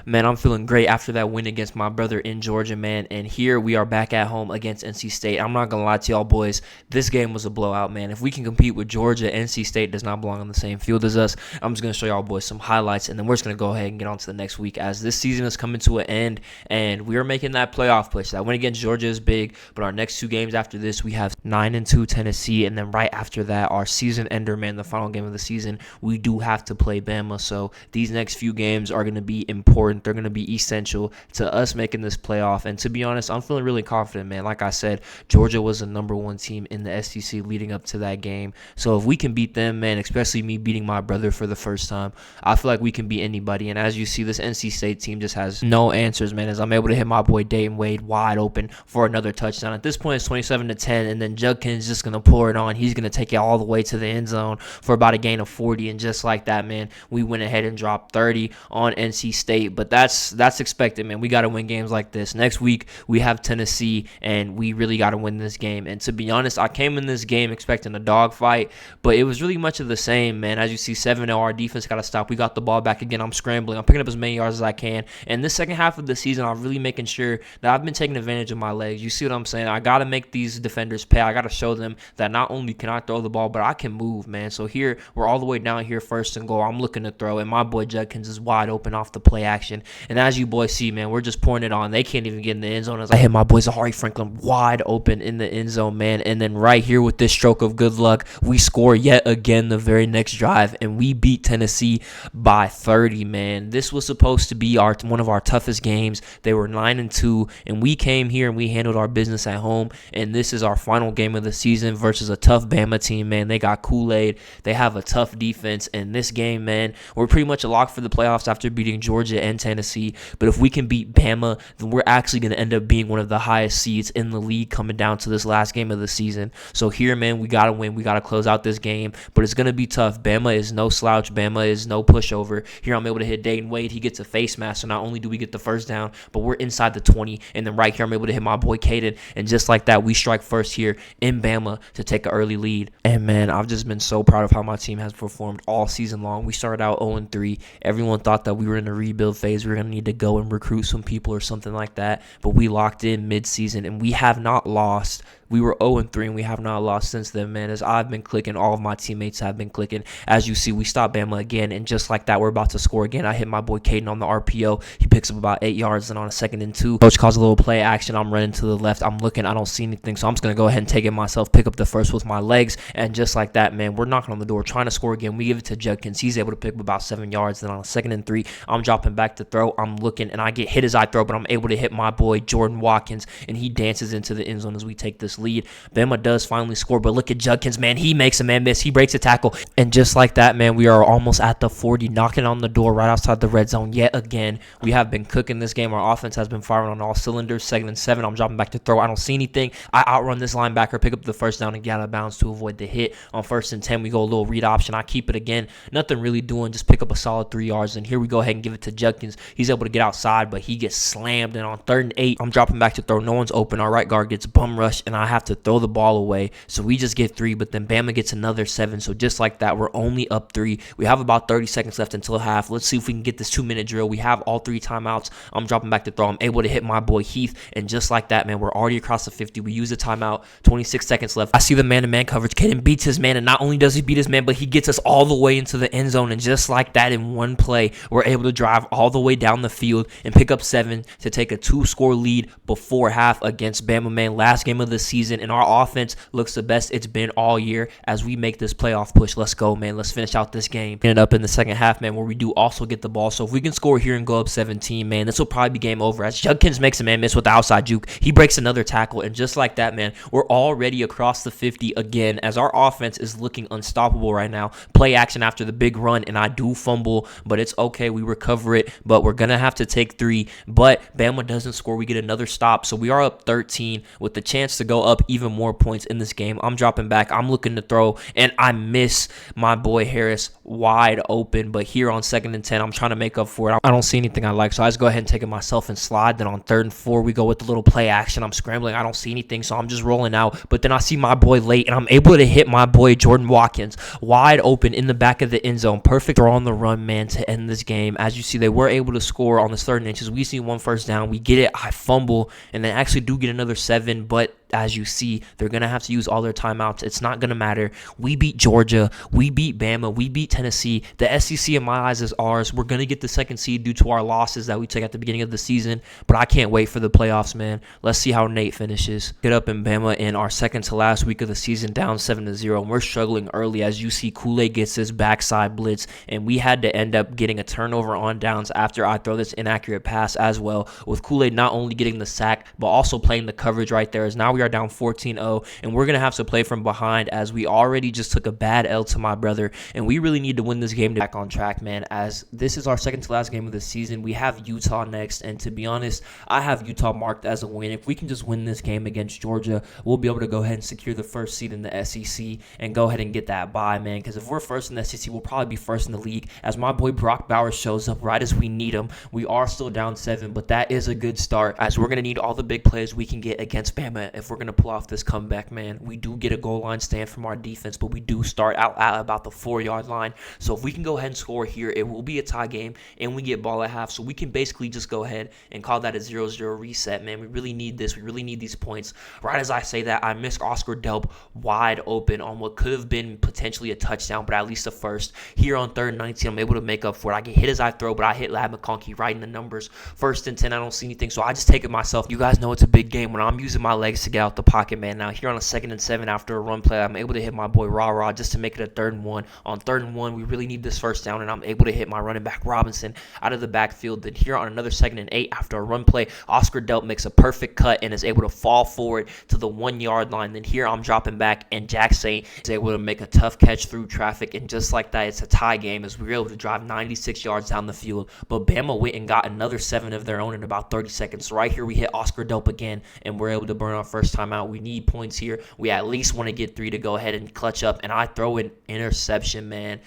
Man, I'm feeling great after that win against my brother in Georgia, man. And here we are back at home against NC State. I'm not going to lie to y'all boys. This game was a blowout, man. If we can compete with Georgia, NC State does not belong on the same field as us. I'm just going to show y'all boys some highlights, and then we're just going to go ahead and get on to the next week as this season is coming to an end, and we are making that playoff push. That win against Georgia is big, but our next two games after this, we have 9-2 Tennessee, and then right after that, our season ender, man, the final game of the season, we do have to play Bama. So these next few games are going to be important. They're going to be essential to us making this playoff. And to be honest, I'm feeling really confident, man. Like I said, Georgia was the number one team in the SEC leading up to that game. So if we can beat them, man, especially me beating my brother for the first time, I feel like we can beat anybody. And as you see, this NC State team just has no answers, man, as I'm able to hit my boy Dayton Wade wide open for another touchdown. At this point, it's 27-10, and then Judkins just going to pour it on. He's going to take it all the way to the end zone for about a gain of 40. And just like that, man, we went ahead and dropped 30 on NC State. But that's expected, man. We got to win games like this. Next week, we have Tennessee, and we really got to win this game. And to be honest, I came in this game expecting a dogfight, but it was really much of the same, man. As you see, 7-0, our defense got to stop. We got the ball back again. I'm scrambling. I'm picking up as many yards as I can. And this second half of the season, I'm really making sure that I've been taking advantage of my legs. You see what I'm saying? I got to make these defenders pay. I got to show them that not only can I throw the ball, but I can move, man. So here, we're all the way down here, first and goal. I'm looking to throw, and my boy Judkins is wide open off the play action. And as you boys see, man, we're just pouring it on. They can't even get in the end zone as I hit my boy Zahari Franklin wide open in the end zone, man. And then right here with this stroke of good luck, we score yet again the very next drive, and we beat Tennessee by 30, man. This was supposed to be one of our toughest games. They were 9-2, and we came here and we handled our business at home. And this is our final game of the season versus a tough Bama team, man. They got Kool-Aid. They have a tough defense. And this game, man, we're pretty much a lock for the playoffs after beating Georgia and Tennessee. But if we can beat Bama, then we're actually going to end up being one of the highest seeds in the league coming down to this last game of the season. So here, man, we got to win. We got to close out this game. But it's going to be tough. Bama is no slouch. Bama is no pushover. Here I'm able to hit Dayton Wade. He gets a face mask. So not only do we get the first down, but we're inside the 20. And then right here, I'm able to hit my boy Caden. And just like that, we strike first here in Bama to take an early lead. And, man, I've just been so proud of how my team has performed all season long. We started out 0-3. Everyone thought that we were in a rebuild phase. We were going to need to go and recruit some people or something like that. But we locked in mid-season, and we have not lost. We were 0-3, and we have not lost since then, man. As I've been clicking, all of my teammates have been clicking. As you see, we stopped Bama again, and just like that, we're about to score again. I hit my boy Caden on the RPO. He picks up about 8 yards, and on a 2nd and 2, coach calls a little play action. I'm running to the left. I'm looking. I don't see anything, so I'm just going to go ahead and take it myself, pick up the first with my legs, and just like that, man, we're knocking on the door, trying to score again. We give it to Judkins. He's able to pick up about 7 yards. Then on a 2nd and 3, I'm dropping back to throw. I'm looking, and I get hit as I throw, but I'm able to hit my boy Jordan Watkins, and he dances into the end zone as we take this lead. Bama does finally score, but look at Judkins, man. He makes a man miss. He breaks a tackle, and just like that, man, we are almost at the 40, knocking on the door right outside the red zone yet again. We have been cooking this game. Our offense has been firing on all cylinders. 2nd and 7, I'm dropping back to throw. I don't see anything. I outrun this linebacker, pick up the first down, and get out of bounds to avoid the hit. On 1st and 10, we go a little read option. I keep it again. Nothing really doing. Just pick up a solid 3 yards, and here we go ahead and give it to Judkins. He's able to get outside, but he gets slammed, and on 3rd and 8, I'm dropping back to throw. No one's open. Our right guard gets bum rushed, and I have to throw the ball away. So we just get 3, but then Bama gets another 7. So just like that, we're only up 3. We have about 30 seconds left until half. Let's see if we can get this 2-minute drill. We have all 3 timeouts. I'm dropping back to throw. I'm able to hit my boy Heath, and just like that, man, we're already across the 50. We use the timeout. 26 seconds left. I see the man-to-man coverage. Caden beats his man, and not only does he beat his man, but he gets us all the way into the end zone. And just like that, in one play, we're able to drive all the way down the field and pick up 7 to take a 2-score lead before half against Bama, man. Last game of the season, and our offense looks the best it's been all year as we make this playoff push. Let's go, man. Let's finish out this game. Ended up in the second half, man, where we do also get the ball. So if we can score here and go up 17, man, this will probably be game over. As Judkins makes a man miss with the outside juke, he breaks another tackle, and just like that, man, we're already across the 50 again as our offense is looking unstoppable right now. Play action after the big run, and I do fumble, but it's okay. We recover it, but we're going to have to take 3. But Bama doesn't score. We get another stop, so we are up 13 with the chance to go up even more points in this game. I'm dropping back. I'm looking to throw, and I miss my boy Harris wide open. But here on 2nd and 10, I'm trying to make up for it. I don't see anything I like, so I just go ahead and take it myself and slide. Then on 3rd and 4, we go with the little play action. I'm scrambling. I don't see anything, so I'm just rolling out. But then I see my boy late, and I'm able to hit my boy Jordan Watkins wide open in the back of the end zone. Perfect throw on the run, man, to end this game. As you see, they were able able to score on this 3rd and inches. We see 1 first down. We get it. I fumble, and then actually do get another 7, but as you see, they're going to have to use all their timeouts. It's not going to matter. We beat Georgia. We beat Bama. We beat Tennessee. The SEC, in my eyes, is ours. We're going to get the 2nd seed due to our losses that we took at the beginning of the season, but I can't wait for the playoffs, man. Let's see how Nate finishes. Get up in Bama in our 2nd to last week of the season, down 7-0, and we're struggling early. As you see, Kool-Aid gets this backside blitz, and we had to end up getting a turnover on downs after I throw this inaccurate pass as well, with Kool-Aid not only getting the sack, but also playing the coverage right there, as now we are down 14-0, and we're going to have to play from behind, as we already just took a bad L to my brother, and we really need to win this game to back on track, man, as this is our 2nd to last game of the season. We have Utah next, and to be honest, I have Utah marked as a win. If we can just win this game against Georgia, we'll be able to go ahead and secure the 1st seed in the SEC and go ahead and get that bye, man, because if we're 1st in the SEC, we'll probably be 1st in the league, as my boy Brock Bowers shows up right as we need him. We are still down 7, but that is a good start, as we're going to need all the big plays we can get against Bama if we're going to pull off this comeback, man. We do get a goal line stand from our defense, but we do start out at about the 4-yard line. So if we can go ahead and score here, it will be a tie game, and we get ball at half. So we can basically just go ahead and call that a 0-0 reset, man. We really need this. We really need these points. Right as I say that, I missed Oscar Delp wide open on what could have been potentially a touchdown, but at least a first. Here on 3rd and 19, I'm able to make up for it. I get hit as I throw, but I hit Lad McConkey right in the numbers. 1st and 10, I don't see anything, so I just take it myself. You guys know it's a big game when I'm using my legs to get out the pocket, man. Now here on a 2nd and 7 after a run play, I'm able to hit my boy Rah just to make it a 3rd and 1. On 3rd and 1, we really need this first down, and I'm able to hit my running back Robinson out of the backfield. Then here on another 2nd and 8 after a run play, Oscar Delp makes a perfect cut and is able to fall forward to the 1-yard line. Then here I'm dropping back, and Jack Saint is able to make a tough catch through traffic, and just like that, it's a tie game, as we were able to drive 96 yards down the field. But Bama went and got another 7 of their own in about 30 seconds. So right here we hit Oscar Delp again, and we're able to burn our first time out. We need points here. We at least want to get 3 to go ahead and clutch up, and I throw an interception, man.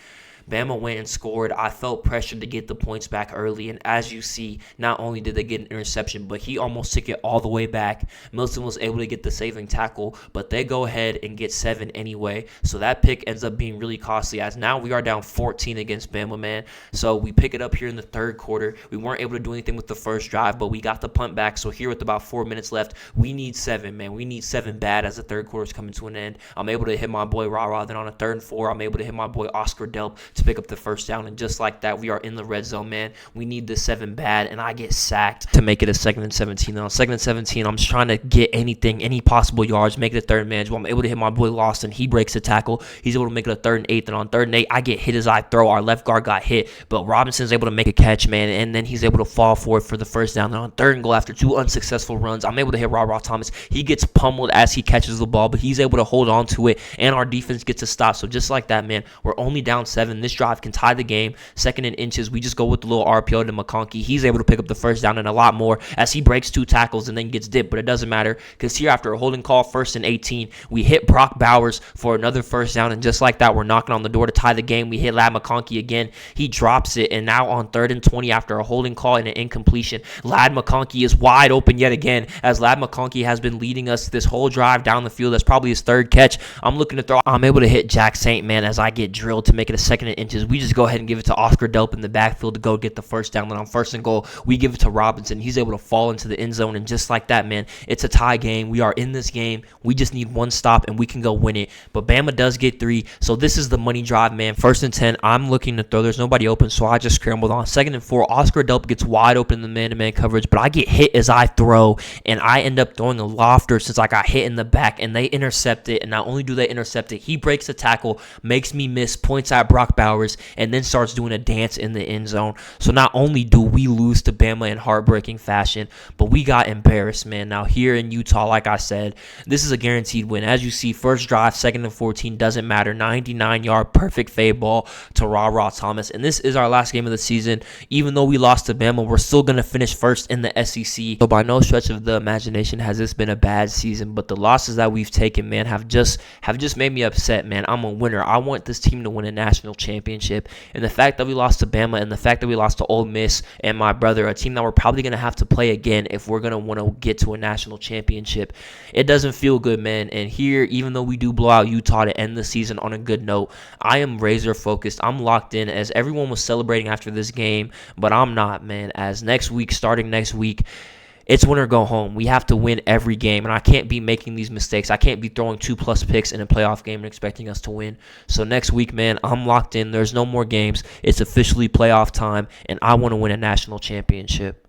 Bama went and scored. I felt pressured to get the points back early, and as you see, not only did they get an interception, but he almost took it all the way back. Milton was able to get the saving tackle, but they go ahead and get 7 anyway, so that pick ends up being really costly, as now we are down 14 against Bama, man. So we pick it up here in the 3rd quarter. We weren't able to do anything with the first drive, but we got the punt back, so here with about 4 minutes left, we need 7, man. We need 7 bad as the 3rd quarter is coming to an end. I'm able to hit my boy Rah, then on a 3rd and 4, I'm able to hit my boy Oscar Delp to pick up the first down, and just like that, we are in the red zone, man. We need the 7 bad, and I get sacked to make it a 2nd and 17. And on 2nd and 17, I'm just trying to get anything, any possible yards, make it a 3rd and manageable. I'm able to hit my boy Lawson. He breaks the tackle. He's able to make it a 3rd and 8. And on 3rd and 8, I get hit as I throw. Our left guard got hit, but Robinson's able to make a catch, man, and then he's able to fall forward for the first down. And on 3rd and goal, after 2 unsuccessful runs, I'm able to hit Rah Thomas. He gets pummeled as he catches the ball, but he's able to hold on to it, and our defense gets a stop. So just like that, man, we're only down 7. This drive can tie the game. 2nd and inches, we just go with the little RPO to McConkey. He's able to pick up the first down and a lot more, as he breaks 2 tackles and then gets dipped, but it doesn't matter, because here after a holding call, 1st and 18, we hit Brock Bowers for another first down, and just like that, we're knocking on the door to tie the game. We hit Lad McConkey again. He drops it, and now on 3rd and 20 after a holding call and an incompletion, Lad McConkey is wide open yet again, as Lad McConkey has been leading us this whole drive down the field. That's probably his 3rd catch. I'm looking to throw. I'm able to hit Jack Saint, man, as I get drilled to make it a 2nd and inches. We just go ahead and give it to Oscar Delp in the backfield to go get the first down. And on 1st and goal, we give it to Robinson. He's able to fall into the end zone, and just like that, man, it's a tie game. We are in this game. We just need 1 stop, and we can go win it. But Bama does get 3, so this is the money drive, man. 1st and 10, I'm looking to throw. There's nobody open, so I just scrambled. On 2nd and 4, Oscar Delp gets wide open in the man-to-man coverage, but I get hit as I throw, and I end up throwing a lofter since I got hit in the back, and they intercept it. And not only do they intercept it, he breaks the tackle, makes me miss, points at Brock Bowers, and then starts doing a dance in the end zone. So not only do we lose to Bama in heartbreaking fashion, but we got embarrassed, man. Now here in Utah, like I said, this is a guaranteed win. As you see, first drive, 2nd and 14, doesn't matter. 99-yard perfect fade ball to Rah Thomas. And this is our last game of the season. Even though we lost to Bama, we're still going to finish first in the SEC. So by no stretch of the imagination has this been a bad season, but the losses that we've taken, man, have just made me upset, man. I'm a winner. I want this team to win a national championship. championship. And the fact that we lost to Bama and the fact that we lost to Ole Miss and my brother, a team that we're probably going to have to play again if we're going to want to get to a national championship, it doesn't feel good, man. And here, even though we do blow out Utah to end the season on a good note, I am razor focused. I'm locked in, as everyone was celebrating after this game, but I'm not, man. As starting next week, it's win or go home. We have to win every game, and I can't be making these mistakes. I can't be throwing 2+ picks in a playoff game and expecting us to win. So next week, man, I'm locked in. There's no more games. It's officially playoff time, and I want to win a national championship.